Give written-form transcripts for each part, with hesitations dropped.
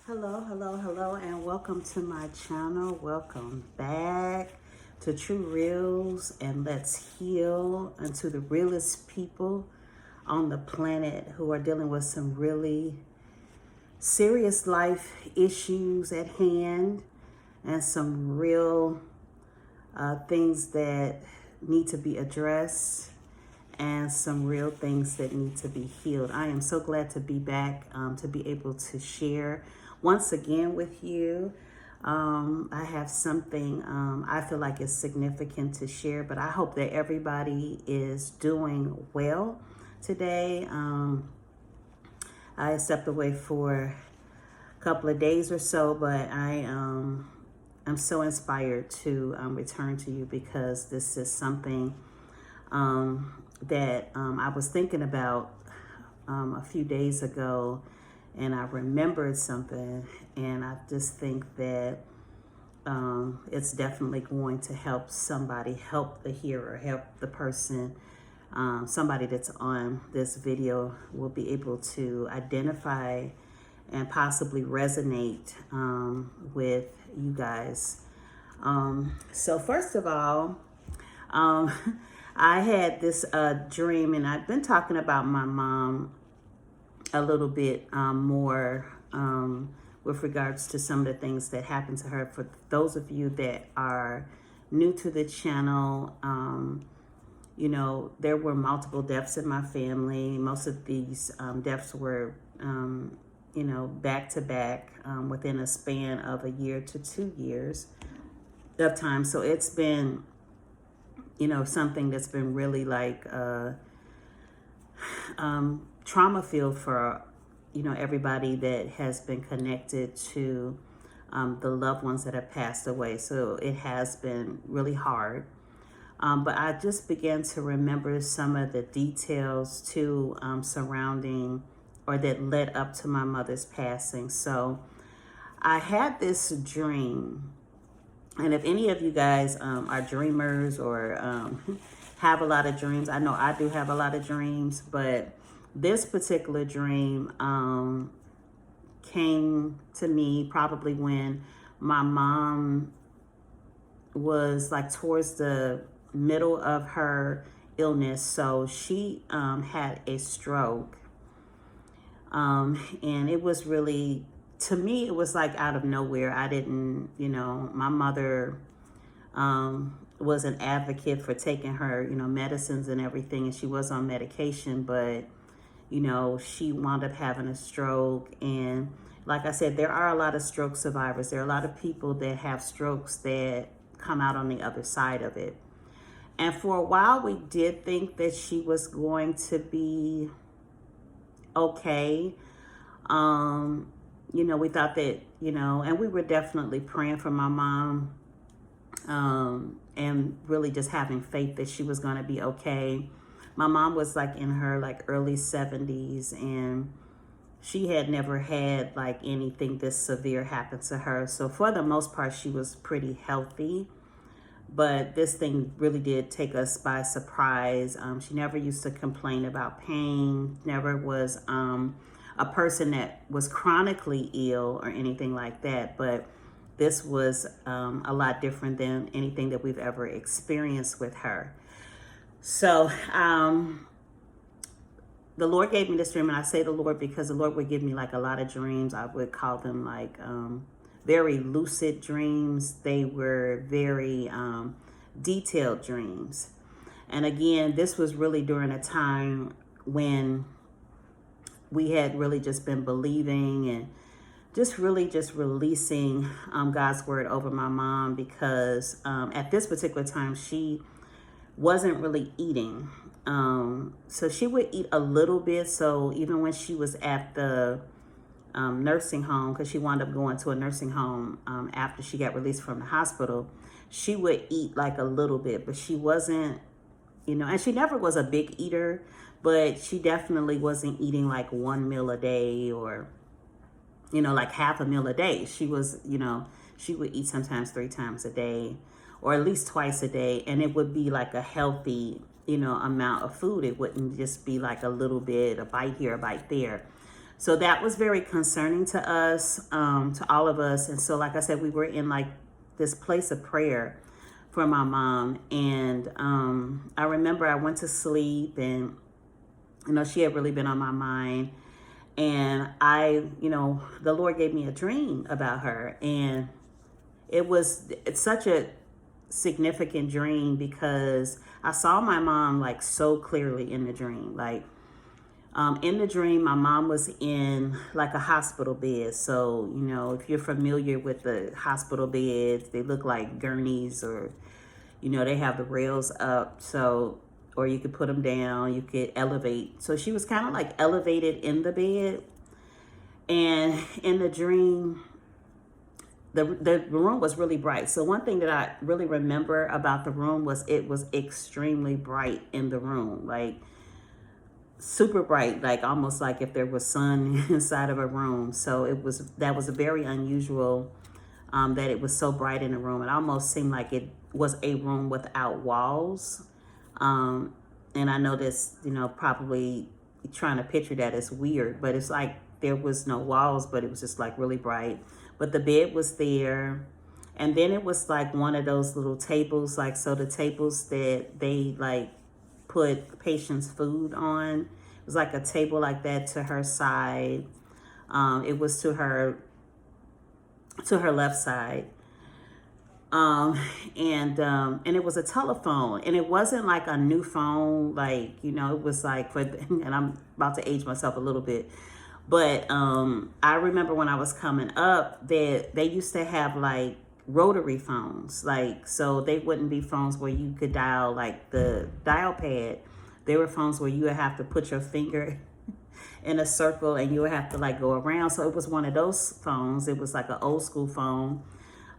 Hello, and welcome to my channel. Welcome back to True Reels, and let's heal unto the realest people on the planet who are dealing with some really serious life issues at hand and some real things that need to be addressed and some real things that need to be healed. I am so glad to be back to be able to share once again with you. I have something I feel like is significant to share, but I hope that everybody is doing well today. I stepped away for a couple of days or so, but I'm so inspired to return to you because this is something that I was thinking about a few days ago, and I remembered something, and I just think that it's definitely going to help somebody, help the hearer, help the person. Somebody that's on this video will be able to identify and possibly resonate with you guys. So first of all, I had this dream, and I've been talking about my mom a little bit more with regards to some of the things that happened to her. For those of you that are new to the channel, you know, there were multiple deaths in my family. Most of these deaths were, you know, back to back within a span of a year to 2 years of time. So it's been, you know, something that's been really like trauma filled for, you know, everybody that has been connected to the loved ones that have passed away. So it has been really hard. But I just began to remember some of the details too surrounding or that led up to my mother's passing. So I had this dream. And if any of you guys are dreamers or have a lot of dreams, I know I do have a lot of dreams, but this particular dream came to me probably when my mom was like towards the middle of her illness. So she had a stroke. And it was really, to me, it was like out of nowhere. I didn't, you know, my mother was an advocate for taking her, you know, medicines and everything, and she was on medication, but, you know, she wound up having a stroke. And like I said, there are a lot of stroke survivors. There are a lot of people that have strokes that come out on the other side of it. And for a while, we did think that she was going to be okay. You know, we thought that, you know, and we were definitely praying for my mom and really just having faith that she was going to be okay. My mom was like in her like early 70s, and she had never had like anything this severe happen to her. So for the most part, she was pretty healthy. But this thing really did take us by surprise. She never used to complain about pain, never was a person that was chronically ill or anything like that. But this was a lot different than anything that we've ever experienced with her. So the Lord gave me this dream, and I say the Lord because the Lord would give me like a lot of dreams. I would call them like very lucid dreams. They were very detailed dreams. And again, this was really during a time when we had really just been believing and just really just releasing God's word over my mom, because at this particular time, she wasn't really eating. So she would eat a little bit. So even when she was at the nursing home, because she wound up going to a nursing home after she got released from the hospital, she would eat like a little bit, but she wasn't, you know, and she never was a big eater, but she definitely wasn't eating like one meal a day or, you know, like half a meal a day. She was, you know, she would eat sometimes 3 times a day or at least twice a day. And it would be like a healthy, you know, amount of food. It wouldn't just be like a little bit, a bite here, a bite there. So that was very concerning to us, to all of us. And so, like I said, we were in like this place of prayer for my mom. And I remember I went to sleep, and, she had really been on my mind. And the Lord gave me a dream about her. And it's such a significant dream because I saw my mom like so clearly in the dream. Like, in the dream, my mom was in like a hospital bed. So, if you're familiar with the hospital beds, they look like gurneys, or, they have the rails up. So, or you could put them down, you could elevate. So she was kind of like elevated in the bed. And in the dream, the room was really bright. So one thing that I really remember about the room was it was extremely bright in the room. Like, super bright, like almost like if there was sun inside of a room. So that was very unusual, that it was so bright in the room. It almost seemed like it was a room without walls. And I know this, probably trying to picture that is weird, but it's like there was no walls, but it was just like really bright. But the bed was there. And then it was like one of those little tables, like, so the tables that they like put patients' food on. It was like a table like that to her side. It was to her left side. And it was a telephone, and it wasn't like a new phone, like, it was like and I'm about to age myself a little bit, but I remember when I was coming up that they used to have like rotary phones, like, so they wouldn't be phones where you could dial like the dial pad. There were phones where you would have to put your finger in a circle and you would have to like go around. So it was one of those phones. It was like an old school phone.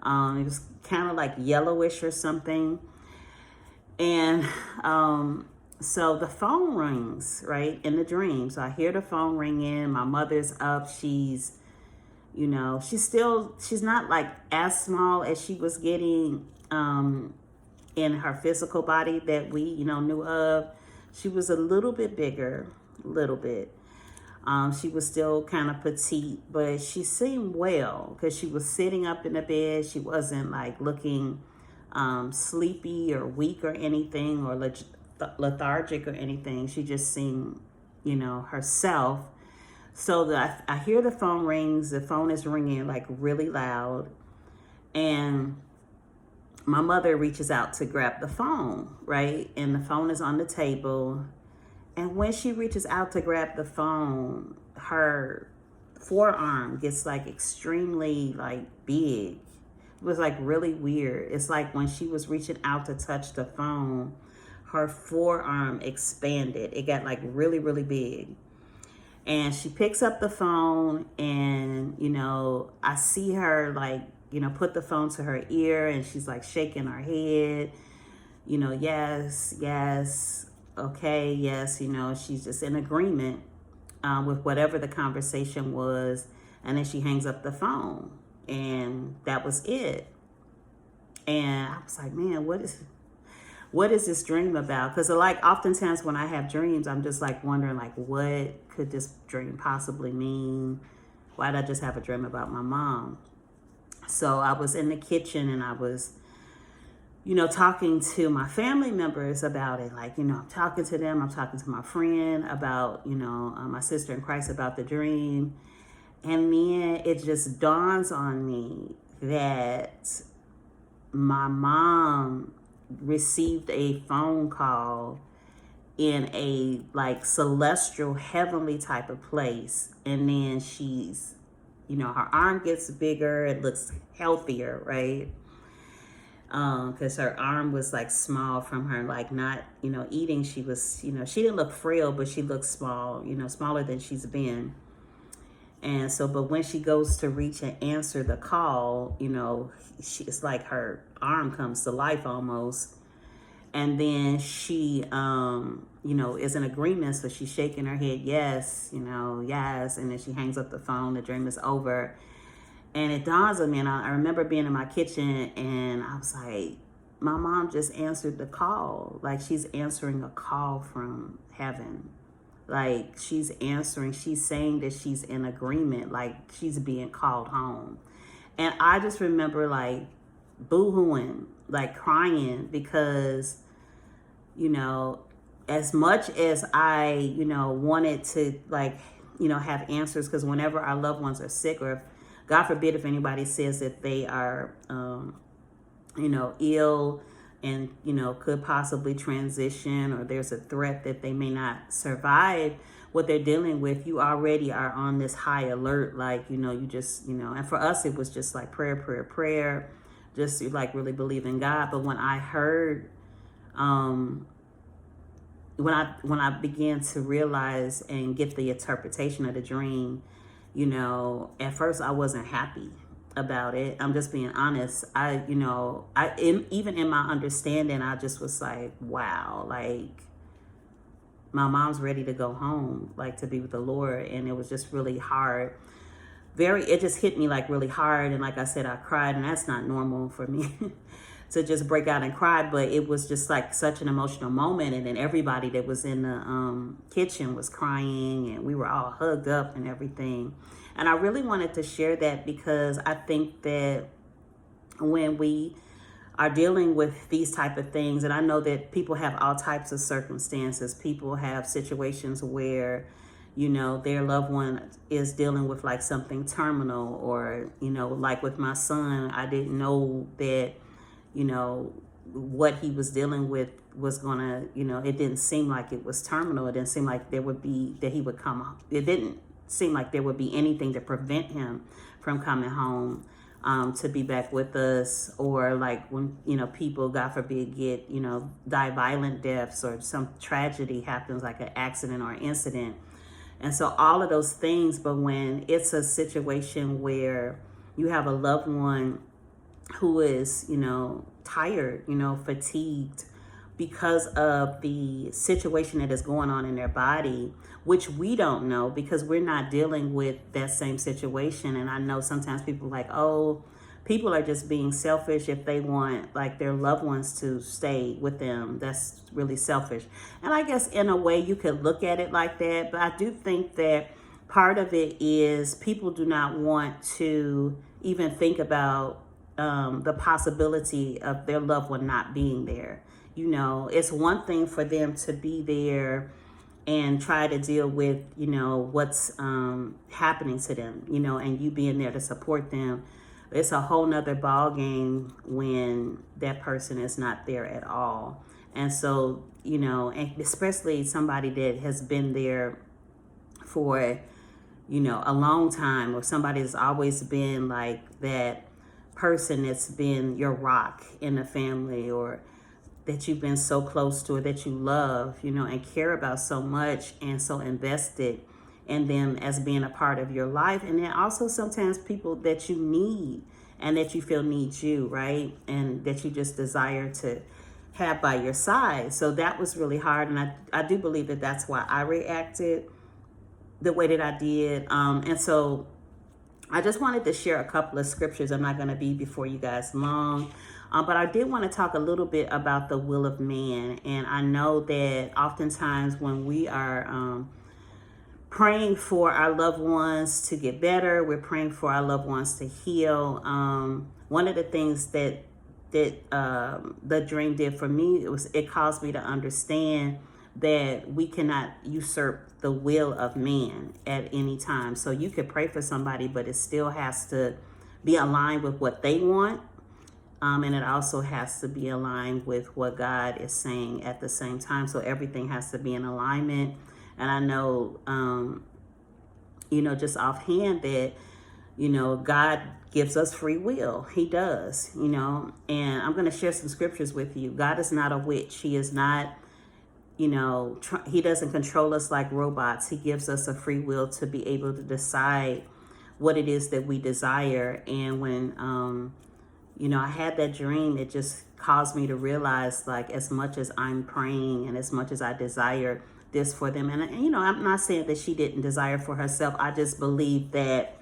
It was kind of like yellowish or something. And so the phone rings, right, in the dream. So I hear the phone ringing. My mother's up. She's not like as small as she was getting in her physical body that we, knew of. She was a little bit bigger, a little bit. She was still kind of petite, but she seemed well because she was sitting up in the bed. She wasn't like looking sleepy or weak or anything, or lethargic or anything. She just seemed, herself. So I hear the phone rings. The phone is ringing like really loud. And my mother reaches out to grab the phone, right? And the phone is on the table. And when she reaches out to grab the phone, her forearm gets like extremely like big. It was like really weird. It's like when she was reaching out to touch the phone, her forearm expanded. It got like really, really big. And she picks up the phone, and, I see her like, put the phone to her ear, and she's like shaking her head, yes, yes, okay, yes, she's just in agreement with whatever the conversation was. And then she hangs up the phone, and that was it. And I was like, man, what is this dream about? Because like oftentimes when I have dreams, I'm just like wondering like, what could this dream possibly mean? Why did I just have a dream about my mom? So I was in the kitchen, and I was, talking to my family members about it. Like, I'm talking to them. I'm talking to my friend about, my sister in Christ about the dream. And then it just dawns on me that my mom received a phone call in a like celestial heavenly type of place, and then she's, her arm gets bigger, it looks healthier, right? Because her arm was like small from her like not eating. She was, she didn't look frail, but she looked small, smaller than she's been. And so, but when she goes to reach and answer the call, it's like her arm comes to life almost. And then she, is in agreement. So she's shaking her head, yes, yes. And then she hangs up the phone. The dream is over. And it dawns on me. And I remember being in my kitchen, and I was like, my mom just answered the call. Like, she's answering a call from heaven. Like she's answering, she's saying that she's in agreement, like she's being called home. And I just remember like boo-hooing, like crying, because, you know, as much as I, wanted to like, have answers, because whenever our loved ones are sick, or if, God forbid, if anybody says that they are, ill and, could possibly transition, or there's a threat that they may not survive what they're dealing with, you already are on this high alert. Like, you just, and for us, it was just like prayer, just to like really believe in God. But when I heard, when I began to realize and get the interpretation of the dream, at first I wasn't happy about it. I'm just being honest. Even in my understanding, I just was like, wow, like my mom's ready to go home, like to be with the Lord. And it was just really hard. It just hit me like really hard. And like I said, I cried, and that's not normal for me to just break out and cry. But it was just like such an emotional moment. And then everybody that was in the kitchen was crying, and we were all hugged up and everything. And I really wanted to share that, because I think that when we are dealing with these type of things, and I know that people have all types of circumstances. People have situations where, their loved one is dealing with like something terminal, or, like with my son, I didn't know that, what he was dealing with was gonna, it didn't seem like it was terminal. It didn't seem like that he would come. It didn't seem like there would be anything to prevent him from coming home to be back with us. Or like when, people, God forbid, get, die violent deaths, or some tragedy happens, like an accident or incident. And so all of those things. But when it's a situation where you have a loved one who is, tired, fatigued, because of the situation that is going on in their body, which we don't know, because we're not dealing with that same situation. And I know sometimes people are like, oh, people are just being selfish if they want like their loved ones to stay with them. That's really selfish. And I guess in a way you could look at it like that. But I do think that part of it is people do not want to even think about the possibility of their loved one not being there. It's one thing for them to be there and try to deal with, what's happening to them, and you being there to support them. It's a whole nother ball game when that person is not there at all. And so, and especially somebody that has been there for, a long time, or somebody that's always been like that person that's been your rock in the family, or that you've been so close to, or that you love, and care about so much, and so invested in them as being a part of your life. And then also sometimes people that you need, and that you feel needs you, right? And that you just desire to have by your side. So that was really hard. And I do believe that that's why I reacted the way that I did. And so I just wanted to share a couple of scriptures. I'm not going to be before you guys long. But I did want to talk a little bit about the will of man. And I know that oftentimes when we are praying for our loved ones to get better, we're praying for our loved ones to heal. One of the things that the dream did for me, it caused me to understand that we cannot usurp the will of man at any time. So you could pray for somebody, but it still has to be aligned with what they want. And it also has to be aligned with what God is saying at the same time. So everything has to be in alignment. And I know, just offhand that, God gives us free will. He does, and I'm going to share some scriptures with you. God is not a witch. He is not, he doesn't control us like robots. He gives us a free will to be able to decide what it is that we desire. And when, I had that dream, it just caused me to realize, like, as much as I'm praying and as much as I desire this for them, and I'm not saying that she didn't desire for herself. I just believe that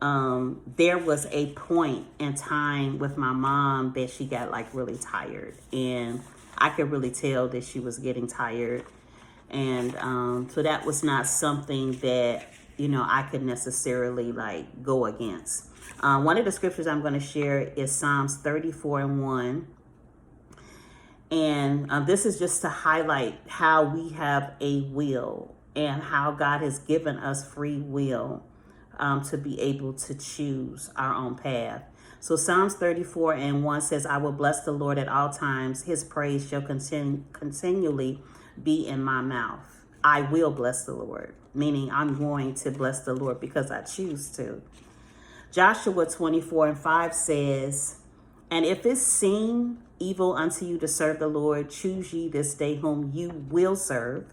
there was a point in time with my mom that she got like really tired, and I could really tell that she was getting tired. And so that was not something that, you know, I could necessarily like go against. One of the scriptures I'm going to share is Psalms 34:1. And this is just to highlight how we have a will and how God has given us free will to be able to choose our own path. So Psalms 34:1 says, I will bless the Lord at all times. His praise shall continually be in my mouth. I will bless the Lord, meaning I'm going to bless the Lord because I choose to. Joshua 24:5 says, and if it seem evil unto you to serve the Lord, choose ye this day whom you will serve,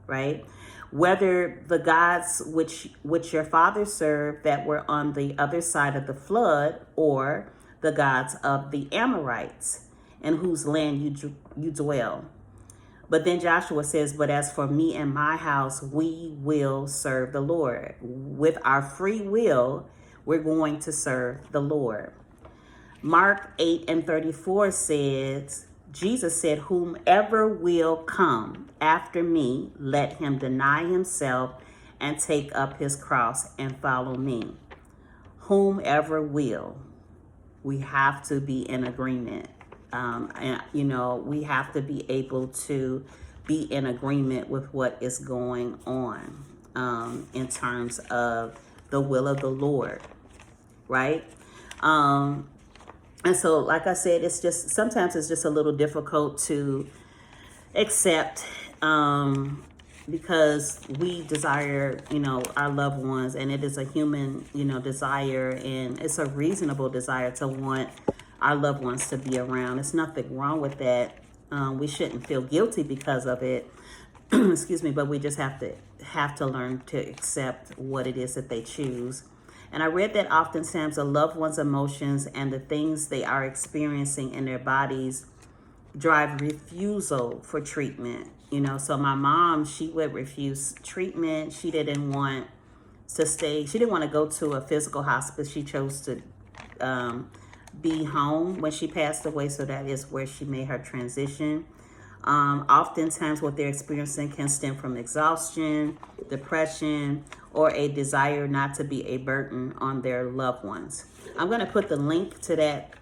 right? Whether the gods which your fathers served that were on the other side of the flood, or the gods of the Amorites, in whose land you dwell. But then Joshua says, but as for me and my house, we will serve the Lord. With our free will, we're going to serve the Lord. Mark 8:34 says, Jesus said, whomever will come after me, let him deny himself and take up his cross and follow me. Whomever will. We have to be in agreement. And, you know, we have to be able to be in agreement with what is going on in terms of the will of the Lord, right? And so, like I said, it's just, sometimes it's just a little difficult to accept because we desire, you know, our loved ones, and it is a human, you know, desire, and it's a reasonable desire to want our loved ones to be around. There's nothing wrong with that. We shouldn't feel guilty because of it. Excuse me, but we just have to learn to accept what it is that they choose. And I read that oftentimes a loved one's emotions and the things they are experiencing in their bodies drive refusal for treatment. You know, so my mom, she would refuse treatment. She didn't want to stay. She didn't want to go to a physical hospice. She chose to be home when she passed away. So that is where she made her transition. Oftentimes what they're experiencing can stem from exhaustion, depression, or a desire not to be a burden on their loved ones. I'm going to put the link to that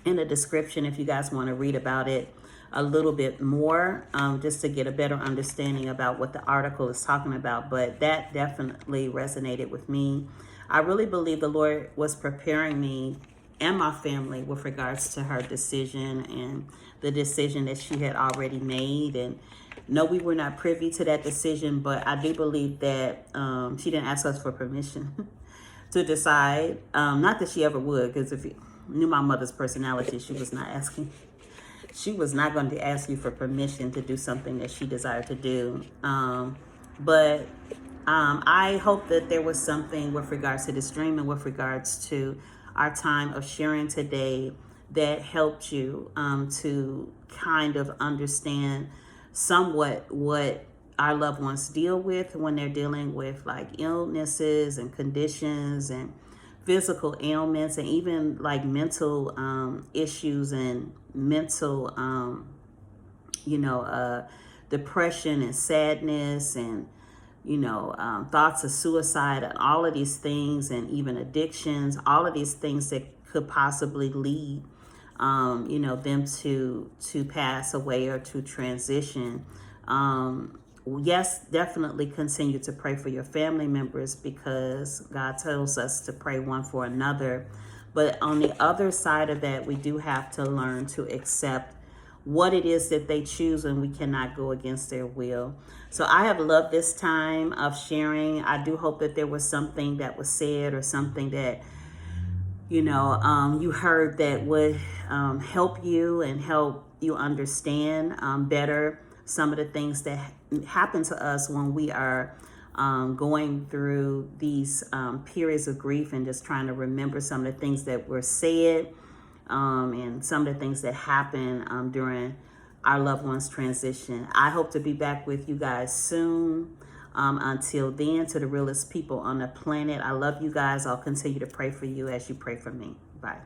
in the description if you guys want to read about it a little bit more, just to get a better understanding about what the article is talking about. But that definitely resonated with me. I really believe the Lord was preparing me and my family with regards to her decision and the decision that she had already made. And no, we were not privy to that decision, but I do believe that she didn't ask us for permission to decide. Not that she ever would, because if you knew my mother's personality, she was not asking. She was not going to ask you for permission to do something that she desired to do. But I hope that there was something with regards to this dream and with regards to our time of sharing today that helped you to kind of understand somewhat what our loved ones deal with when they're dealing with like illnesses and conditions and physical ailments, and even like mental issues and mental depression and sadness and thoughts of suicide and all of these things, and even addictions, all of these things that could possibly lead them to pass away or to transition. Yes, definitely continue to pray for your family members, because God tells us to pray one for another. But on the other side of that, we do have to learn to accept what it is that they choose, and we cannot go against their will. So I have loved this time of sharing. I do hope that there was something that was said or something that you heard that would help you and help you understand better some of the things that happen to us when we are going through these periods of grief, and just trying to remember some of the things that were said and some of the things that happen during our loved ones' transition. I hope to be back with you guys soon. Until then, to the realest people on the planet, I love you guys. I'll continue to pray for you as you pray for me. Bye.